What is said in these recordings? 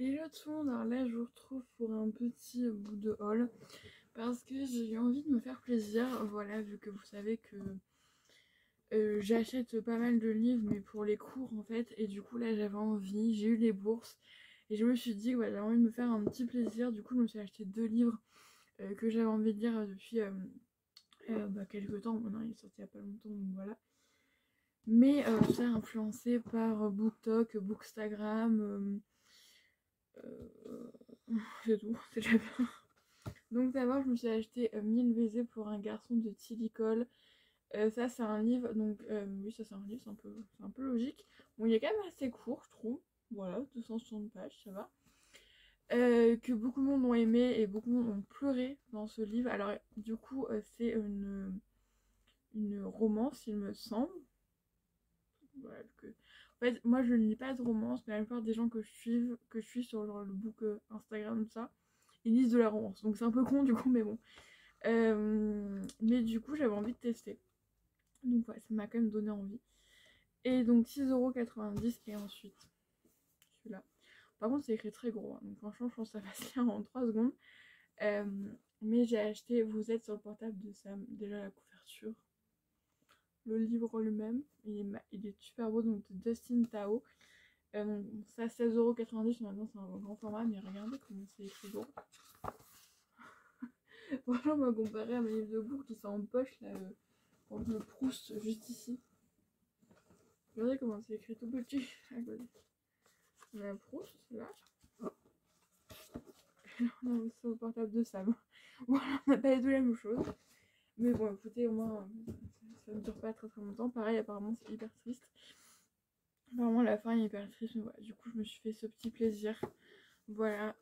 Hello tout le monde, alors là je vous retrouve pour un petit bout de haul parce que j'ai eu envie de me faire plaisir, voilà, vu que vous savez que j'achète pas mal de livres mais pour les cours en fait, et du coup là j'avais envie, j'ai eu les bourses et je me suis dit que j'avais envie de me faire un petit plaisir. Du coup je me suis acheté 2 livres que j'avais envie de lire depuis quelques temps. Maintenant il est sorti il y a pas longtemps, donc voilà, mais ça influencé par BookTok, Bookstagram, c'est tout, c'est déjà bien. Donc d'abord je me suis acheté 1000 baisers pour un garçon de Tilly Cole. Ça c'est un livre, donc oui ça c'est un livre, c'est un peu logique. Bon il est quand même assez court je trouve, voilà, 260 pages, ça va. Que beaucoup de monde ont aimé et beaucoup de monde ont pleuré dans ce livre. Alors du coup c'est une romance il me semble. Voilà, en fait moi je ne lis pas de romance, mais la plupart des gens que je suis sur genre le book Instagram, tout ça, ils lisent de la romance. Donc c'est un peu con du coup, mais bon. Mais du coup j'avais envie de tester. Donc ouais, ça m'a quand même donné envie. Et donc 6,90 € et ensuite celui-là. Par contre c'est écrit très gros, hein, donc franchement je pense que ça va se lire en 3 secondes. Euh, mais j'ai acheté Vous êtes sur le portable de Sam. Déjà la couverture, le livre lui-même, il est super beau, donc de Dustin Tao. Donc ça 16,90 €, maintenant c'est un grand format, mais regardez comment c'est écrit gros. Franchement moi comparé à mes livres de cours qui sont en poche là, pour le Proust juste ici. Regardez comment c'est écrit tout petit à côté. On a Proust là. Et là on a aussi le portable de Sam. Voilà, on n'a pas du tout la même chose. Mais bon écoutez, au moins ça ne dure pas très longtemps. Pareil, apparemment c'est hyper triste. Apparemment la fin est hyper triste, mais voilà, du coup je me suis fait ce petit plaisir. Voilà,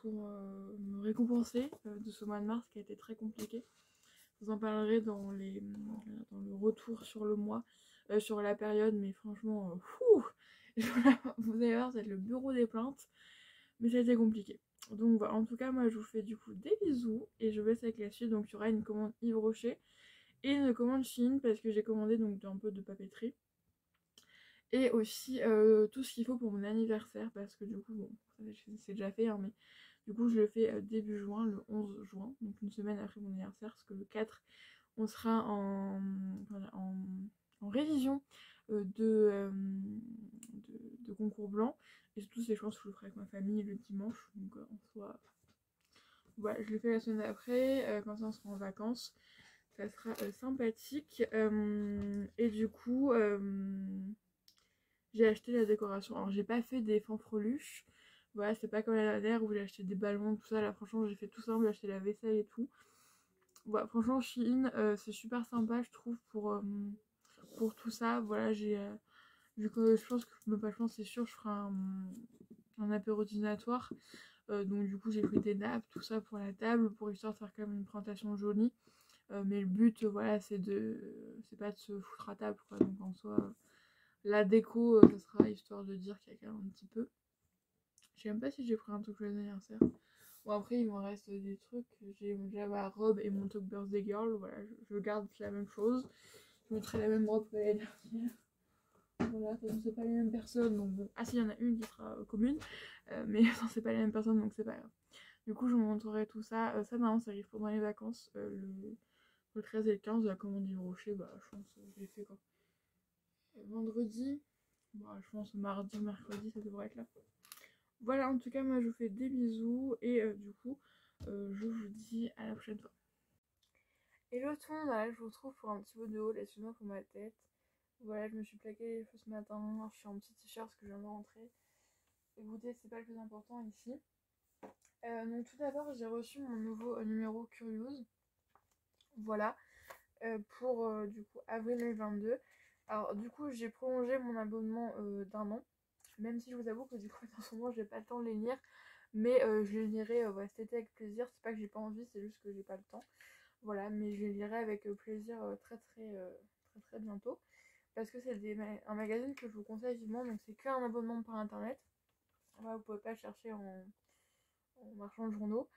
pour me récompenser de ce mois de mars qui a été très compliqué. Je vous en parlerai dans le retour sur le mois, sur la période, mais franchement, vous allez voir, c'est le bureau des plaintes, mais ça a été compliqué. Donc voilà, en tout cas, moi je vous fais du coup des bisous et je vous laisse avec la suite. Donc il y aura une commande Yves Rocher et une commande Shein parce que j'ai commandé donc un peu de papeterie. Et aussi tout ce qu'il faut pour mon anniversaire parce que du coup, bon, c'est déjà fait, hein, mais du coup je le fais début juin, le 11 juin, donc une semaine après mon anniversaire, parce que le 4 on sera en révision de concours blanc. Et surtout c'est je pense que je le ferai avec ma famille le dimanche, donc en soi voilà, je le fais la semaine après, quand ça on sera en vacances, ça sera sympathique. Et du coup j'ai acheté la décoration. Alors j'ai pas fait des fanfreluches, voilà, c'est pas comme la dernière où j'ai acheté des ballons, tout ça. Là franchement j'ai fait tout simple, j'ai acheté la vaisselle et tout. Voilà, franchement Shein c'est super sympa je trouve pour tout ça. Voilà, j'ai vu que je pense que je pense c'est sûr je ferai un apéro dînatoire. Donc du coup j'ai pris des nappes, tout ça pour la table, pour histoire de faire quand même une présentation jolie. Mais le but voilà c'est pas de se foutre à table quoi. Donc en soi la déco ça sera histoire de dire qu'il y a quand même un petit peu. Je sais même pas si j'ai pris un truc pour l'anniversaire. Bon après il m'en reste des trucs. J'ai déjà ma robe et mon talk birthday girl. Voilà, je garde la même chose. Je mettrai la même robe que l'année dernière. Voilà, c'est pas les mêmes personnes, donc bon. Ah si, il y en a une qui sera commune, mais non, c'est pas les mêmes personnes, donc c'est pas grave. Du coup, je vous montrerai tout ça. Ça, normalement, ça arrive pendant les vacances, le 13 et le 15, la commande du Rocher, bah, je pense que je l'ai fait quand vendredi. Bah, je pense mardi, mercredi, ça devrait être là. Voilà, en tout cas, moi, je vous fais des bisous, et du coup, je vous dis à la prochaine fois. Hello tout le monde, là, je vous retrouve pour un petit peu de haut, excusez-moi pour ma tête. Voilà, je me suis plaqué les cheveux ce matin, je suis en petit t-shirt parce que je viens de rentrer. Écoutez, c'est pas le plus important ici. Donc tout d'abord, j'ai reçu mon nouveau numéro Curious. Voilà, pour du coup avril 2022. Alors du coup, j'ai prolongé mon abonnement d'1 an. Même si je vous avoue que du coup, en ce moment, j'ai pas le temps de les lire. Mais je les lirai ouais, cet été avec plaisir. C'est pas que j'ai pas envie, c'est juste que j'ai pas le temps. Voilà, mais je les lirai avec plaisir très bientôt. Parce que c'est un magazine que je vous conseille vivement. Donc c'est qu'un abonnement par internet. Voilà, vous pouvez pas chercher en marchand de journaux.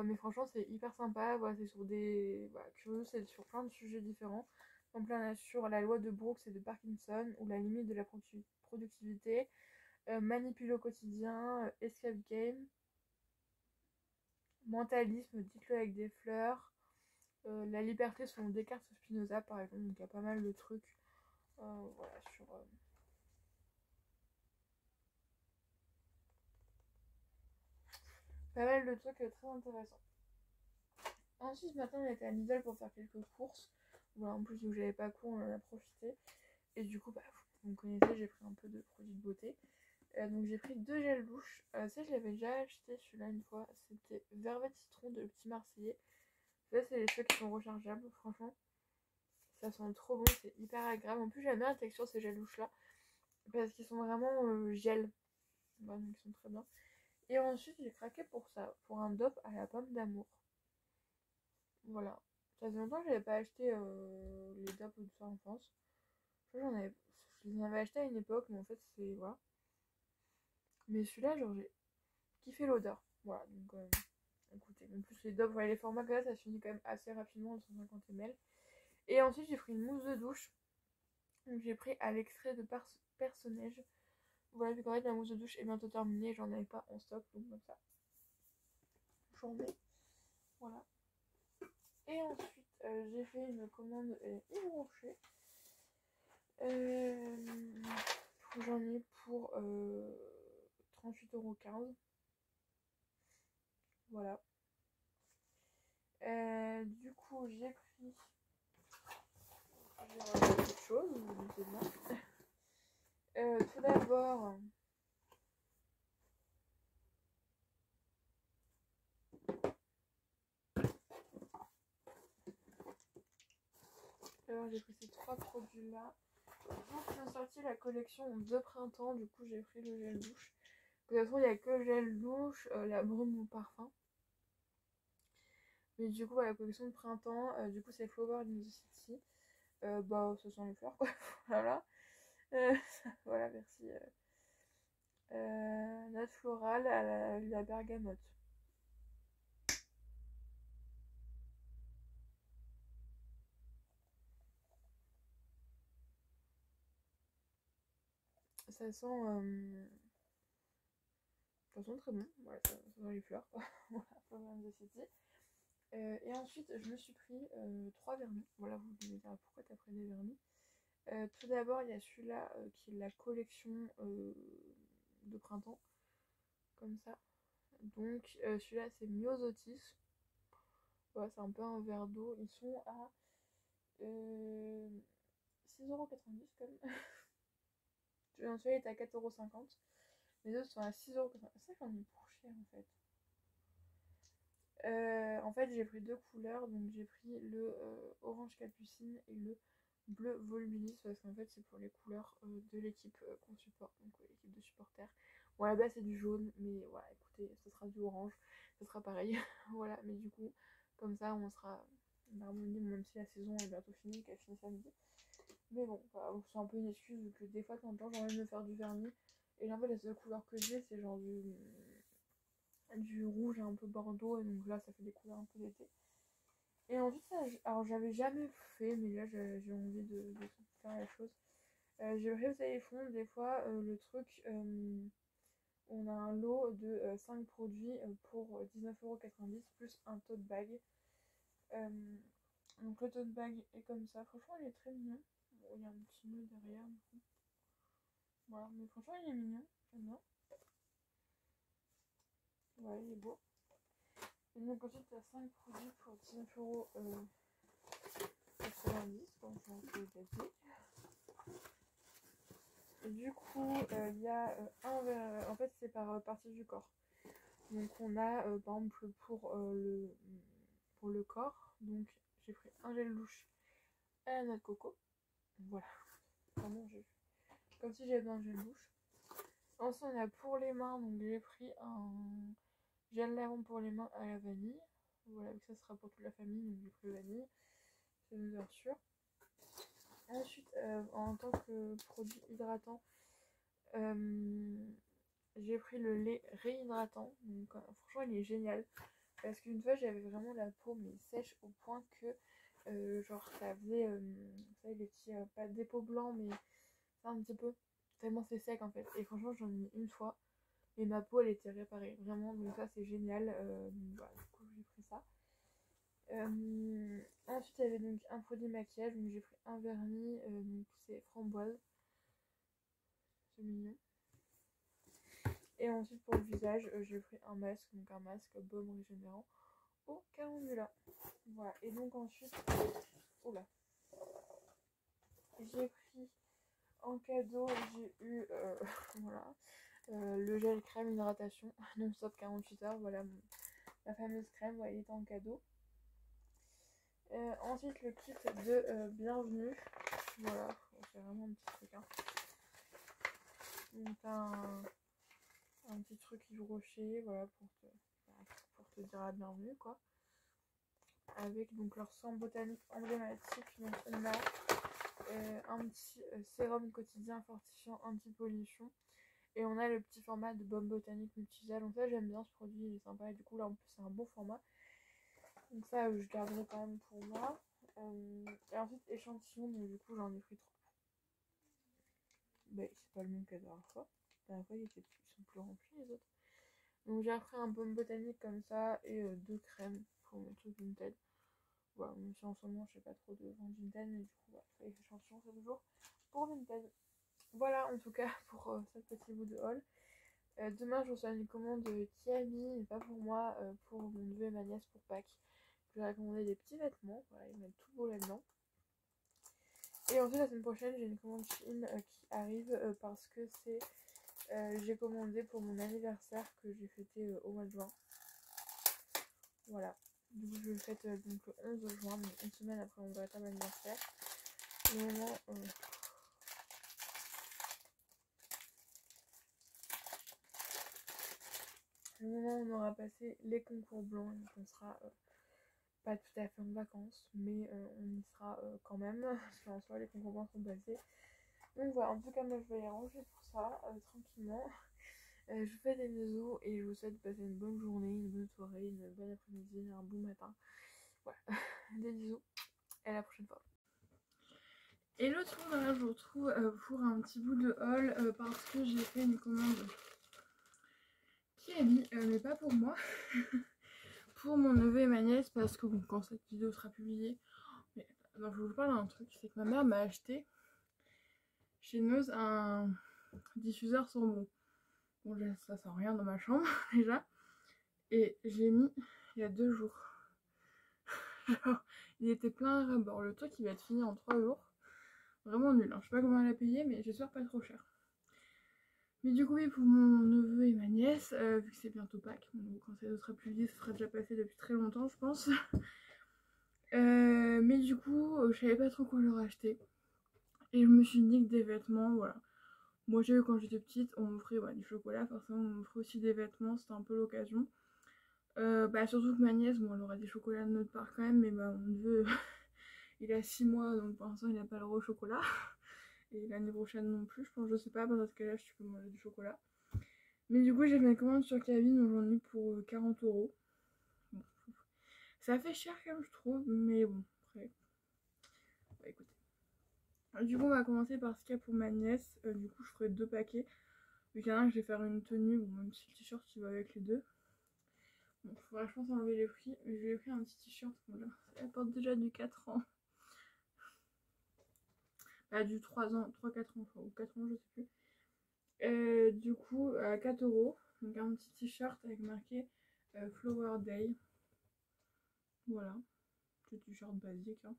Mais franchement c'est hyper sympa. Voilà, c'est sur des curieux, c'est sur plein de sujets différents. Donc là on a sur la loi de Brooks et de Parkinson, ou la limite de la productivité, Manipule au quotidien, Escape Game, Mentalisme, dites-le avec des fleurs, La liberté selon Descartes ou Spinoza par exemple, donc il y a pas mal de trucs voilà, sur... pas mal de trucs très intéressants. Ensuite, ce matin, on était à Lidl pour faire quelques courses. Voilà, en plus, vu que j'avais pas cours, on en a profité. Et du coup, bah, vous me connaissez, j'ai pris un peu de produits de beauté. Donc j'ai pris 2 gels douche. Ça, je l'avais déjà acheté celui-là une fois. C'était Vervet Citron de Petit Marseillais. Là, c'est les ceux qui sont rechargeables, franchement. Ça sent trop bon, c'est hyper agréable. En plus, j'aime bien la texture de ces gels douche là. Parce qu'ils sont vraiment gel. Voilà, donc ils sont très bien. Et ensuite, j'ai craqué pour ça. Pour un DOP à la pomme d'amour. Voilà. Ça faisait longtemps que j'avais pas acheté les DOP de ça en France. Je les en avais acheté à une époque, mais en fait, c'est. Voilà. Mais celui-là, genre, j'ai kiffé l'odeur. Voilà, donc écoutez. En plus, les DOP, voilà, les formats que ça se finit quand même assez rapidement, 150 ml. Et ensuite, j'ai pris une mousse de douche. Donc, j'ai pris à l'extrait de Personnage. Voilà, vu qu'en fait, la mousse de douche est bientôt terminée, j'en avais pas en stock, donc comme ça. J'en ai. Voilà. Et ensuite, j'ai fait une commande Yves Rocher. J'en ai pour 38,15 €. Voilà. Du coup, j'ai pris. J'ai rajouté beaucoup de choses, vous vous doutez bien. Tout d'abord. Alors, j'ai pris ces 3 produits-là. Donc, ils ont sorti la collection de printemps. Du coup, j'ai pris le gel douche. De toute façon, il n'y a que le gel douche, la brume au parfum. Mais du coup, la collection de printemps, du coup, c'est Flower in the City. Bah, ce sont les fleurs, quoi. Voilà. Voilà, merci. Note florale à la bergamote. Ça sent. Ça sent très bon. Ouais, ça sent les fleurs, quoi. Voilà, Flower in the City. Et ensuite, je me suis pris 3 vernis. Voilà, vous me direz pourquoi t'as pris des vernis. Tout d'abord, il y a celui-là qui est la collection de printemps. Comme ça. Donc, celui-là, c'est Myosotis. Ouais, c'est un peu un verre d'eau. Ils sont à 6,90 € quand même. Celui-là est à 4,50 €. Les autres sont à 6,90 €. C'est ça j'en ai pour cher en fait. En fait, j'ai pris 2 couleurs. Donc, j'ai pris le orange capucine et le bleu volubilis. Parce qu'en fait, c'est pour les couleurs de l'équipe qu'on supporte. Donc, l'équipe de supporters. Bon, là-bas, c'est du jaune. Mais voilà, écoutez, ce sera du orange. Ce sera pareil. Voilà, mais du coup, comme ça, on sera en harmonie. Même si la saison est bientôt finie, qu'elle finit samedi. Mais bon, bah, c'est un peu une excuse vu que des fois, de temps en temps, j'ai envie de me faire du vernis. Et là, en fait, la seule couleur que j'ai, c'est genre du rouge un peu bordeaux. Et donc là, ça fait des couleurs un peu d'été. Et ensuite, ça, alors j'avais jamais fait, mais là, j'ai envie de faire la chose. J'ai pris au téléphone, des fois, le truc, on a un lot de 5 produits pour 19,90 € plus un tote bag. Donc le tote bag est comme ça. Franchement, il est très mignon. Bon, il y a un petit nœud derrière. Voilà, mais franchement, il est mignon. J'aime bien. Ouais, il est beau. Et donc ensuite, tu as 5 produits pour 19,90 €, comme je vous l'ai dit. Et du coup, il y a en fait, c'est par partie du corps. Donc on a, par exemple, pour le corps. Donc j'ai pris un gel douche à la noix de coco. Voilà. Vraiment, comme si j'avais un gel douche. Ensuite, on a pour les mains. Donc j'ai pris un gel lavant pour les mains à la vanille. Voilà, ça sera pour toute la famille. Donc j'ai pris vanille. C'est une odeur sûre. Ensuite, en tant que produit hydratant, j'ai pris le lait réhydratant. Donc, franchement, il est génial. Parce qu'une fois, j'avais vraiment la peau mais sèche au point que, genre, ça faisait, vous savez, les petits, pas des peaux blancs, mais ça un petit peu. tellement c'est sec en fait. Et franchement j'en ai mis une fois et ma peau elle était réparée vraiment, donc ça c'est génial. Donc voilà, du coup j'ai pris ça. Ensuite il y avait donc un produit maquillage, donc j'ai pris un vernis, donc c'est framboise, c'est mignon. Et ensuite pour le visage j'ai pris un masque, donc un masque baume régénérant au calendula. Voilà, et donc ensuite, oula, j'ai pris en cadeau, j'ai eu voilà, le gel crème hydratation non-stop 48 heures, voilà ma fameuse crème, voilà, il était en cadeau. Ensuite le kit de bienvenue, voilà, c'est vraiment un petit truc, hein. Donc un petit truc Yves Rocher, voilà, pour te dire la bienvenue quoi. Avec donc leur sang botanique emblématique, donc on a un petit sérum quotidien fortifiant anti-pollution. Et on a le petit format de baume botanique multisal. Donc ça j'aime bien ce produit, il est sympa. Et du coup là en plus c'est un bon format. Donc ça je garderai quand même pour moi. Et ensuite échantillon, donc du coup j'en ai pris 3. Mais c'est pas le même que la dernière fois. La dernière fois ils sont plus remplis les autres. Donc j'ai pris un baume botanique comme ça et 2 crèmes pour mon truc Vinted. Voilà, même si en ce moment je sais pas trop de vendre Vinted, mais du coup voilà, les échantillons c'est toujours pour Vinted. Voilà en tout cas pour ce petit bout de haul. Demain je reçois une commande Kiami, mais pas pour moi, pour mon neveu et ma nièce pour Pâques. Je vais commander des petits vêtements, voilà, ils mettent tout beau là-dedans. Et ensuite la semaine prochaine j'ai une commande Shein qui arrive parce que c'est j'ai commandé pour mon anniversaire que j'ai fêté au mois de juin. Voilà, donc je fête donc le 11 juin, donc une semaine après mon véritable anniversaire. Le moment où on aura passé les concours blancs, donc on sera pas tout à fait en vacances, mais on y sera quand même, parce qu'en soi les concours blancs sont passés. Donc voilà, en tout cas moi je vais les ranger pour ça, tranquillement. Je vous fais des bisous et je vous souhaite de passer une bonne journée, une bonne soirée, une bonne après-midi, un bon matin. Voilà, des bisous et à la prochaine fois. Et l'autre jour, là, je vous retrouve pour un petit bout de haul parce que j'ai fait une commande qui est mis, mais pas pour moi, pour mon neveu et ma nièce, parce que bon, quand cette vidéo sera publiée, mais, non, je vous parle d'un truc, c'est que ma mère m'a acheté chez Noz un diffuseur sans bon. Bon, ça sent rien dans ma chambre déjà, et j'ai mis il y a 2 jours. Genre, il était plein à ras-bord. Le truc il va être fini en 3 jours. Vraiment nul, hein. Je sais pas comment elle a payé, mais j'espère pas trop cher. Mais du coup, oui, pour mon neveu et ma nièce, vu que c'est bientôt Pâques, donc quand ça sera publié, ça sera déjà passé depuis très longtemps, je pense. Mais du coup, je savais pas trop quoi leur acheter. Et je me suis dit que des vêtements, voilà. Moi, j'ai eu quand j'étais petite, on m'offrait du chocolat, forcément, on m'offrait aussi des vêtements, c'était un peu l'occasion. Surtout que ma nièce, bon, elle aura des chocolats de notre part quand même, mais mon neveu, il a 6 mois, donc pour l'instant, il n'a pas le droit au chocolat. Et l'année prochaine non plus, je pense, je sais pas, dans ce cas-là, tu peux manger du chocolat. Mais du coup, j'ai fait une commande sur Cabine, donc j'en ai pour 40 €. Bon, ça fait cher quand même, je trouve, mais bon, après, écoutez. Du coup, on va commencer par ce qu'il y a pour ma nièce. Du coup, je ferai 2 paquets. Vu qu'il y en a un que je vais faire une tenue, bon, même si le t-shirt il va avec les deux. Bon, il faudra, je pense, enlever les prix. Mais je lui ai pris un petit t-shirt, bon, elle porte déjà du 4 ans. Bah, du 3 ans, 3-4 ans, ou 4 ans, je sais plus. Du coup, à 4 €. Donc, un petit t-shirt avec marqué Flower Day. Voilà, petit t-shirt basique hein,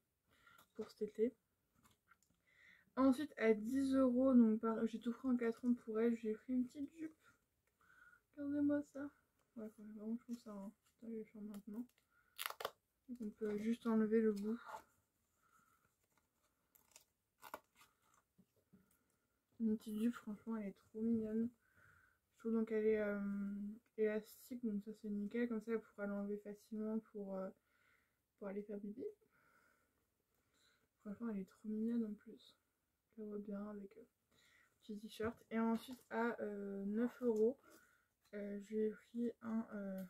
pour cet été. Ensuite, à 10 €, donc j'ai tout pris en 4 ans pour elle, j'ai pris une petite jupe. Regardez-moi ça. Ouais, vraiment, je trouve ça. Hein. Je vais le faire maintenant. On peut juste enlever le bout. Une petite jupe, franchement, elle est trop mignonne. Je trouve donc elle est élastique, donc ça c'est nickel. Comme ça, elle pourra l'enlever facilement pour aller faire pipi. Franchement, elle est trop mignonne en plus. Je la vois bien avec petit t-shirt. Et ensuite, à 9 €, j'ai pris un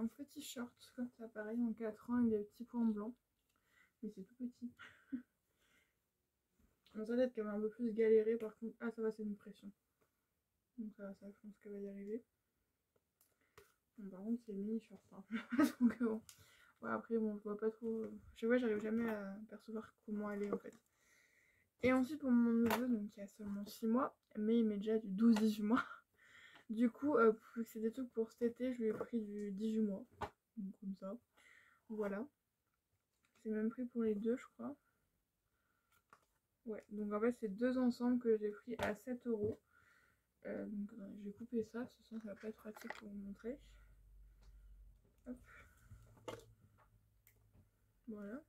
petit short comme ça, pareil, en 4 ans, avec des petits points blancs. Mais c'est tout petit. Dans sa tête qu'elle va un peu plus galérer par contre. Ah ça va, c'est une pression. Donc ça, je pense qu'elle va y arriver. Bon, par contre c'est mini short. Hein. Donc bon. Ouais, après bon, je vois pas trop. Je vois, j'arrive jamais à percevoir comment elle est en fait. Et ensuite pour mon neveu, donc il y a seulement 6 mois, mais il met déjà du 12-18 mois. Du coup, vu que c'est des trucs pour cet été, je lui ai pris du 18 mois. Donc comme ça. Voilà. C'est même pris pour les deux, je crois. Ouais, donc en fait c'est deux ensemble que j'ai pris à 7 €. Donc je vais couper ça, parce que sinon ça va pas être pratique pour vous montrer. Hop. Voilà.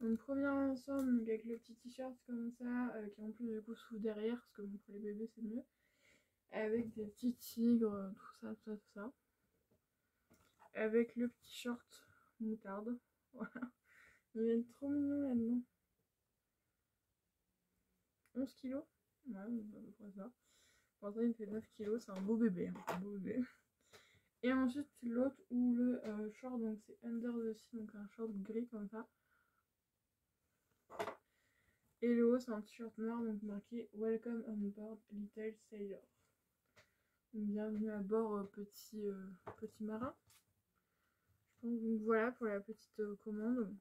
Donc premier ensemble donc avec le petit t-shirt comme ça, qui en plus du coup s'ouvre derrière, parce que bon, pour les bébés c'est mieux. Avec des petits tigres, tout ça, tout ça, tout ça. Avec le petit short moutarde. Voilà. Il va être trop mignon là-dedans. 11 kilos. Ouais, on va ça. Pour l'instant il fait 9 kilos, c'est un beau bébé. Hein, un beau bébé. Et ensuite l'autre ou le short, donc c'est Under the Sea, donc un short gris comme ça. Et le haut c'est un t-shirt noir, donc marqué Welcome on board Little Sailor. Donc, bienvenue à bord petit marin. Je pense donc voilà pour la petite commande.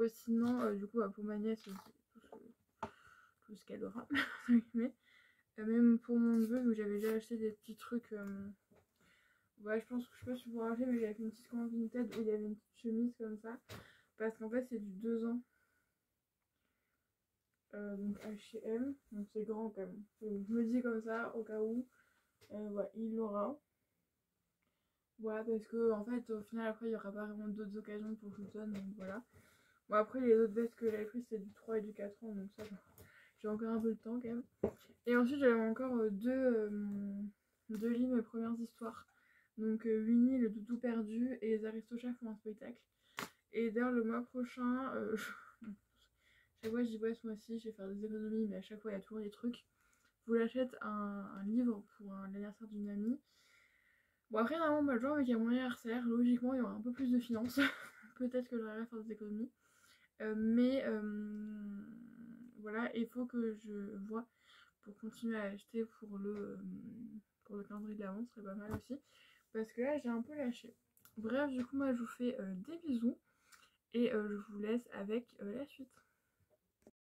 Sinon du coup pour ma nièce c'est tout ce qu'elle aura. Mais même pour mon neveu, où j'avais déjà acheté des petits trucs. Ouais, je pense que je sais pas si vous vous rappelez, mais j'avais fait une petite commande Vinted où il y avait une petite chemise comme ça. Parce qu'en fait, c'est du 2 ans. Donc H&M. Donc c'est grand quand même. Donc, je me dis comme ça, au cas où. Ouais, il l'aura. Voilà, parce que en fait, au final, après, il n'y aura pas vraiment d'autres occasions pour que je le donne. Donc voilà. Bon, après, les autres vestes que j'avais prises, c'est du 3 et du 4 ans. Donc ça, j'ai encore un peu le temps quand même. Et ensuite, j'avais encore deux livres, mes premières histoires. Donc Winnie, le doudou perdu et les Aristochats font un spectacle. Et d'ailleurs, le mois prochain, chaque fois je dis ouais, ce mois-ci, je vais faire des économies, mais à chaque fois, il y a toujours des trucs. Je vous l'achète un livre pour l'anniversaire d'une amie. Bon, après, normalement, bah, le jour avec mon anniversaire, logiquement, il y aura un peu plus de finances. Peut-être que j'arriverai à faire des économies. Mais voilà, il faut que je vois pour continuer à acheter pour le calendrier de l'avant, ce serait pas mal aussi. Parce que là, j'ai un peu lâché. Bref, du coup, moi, je vous fais des bisous. Et je vous laisse avec la suite.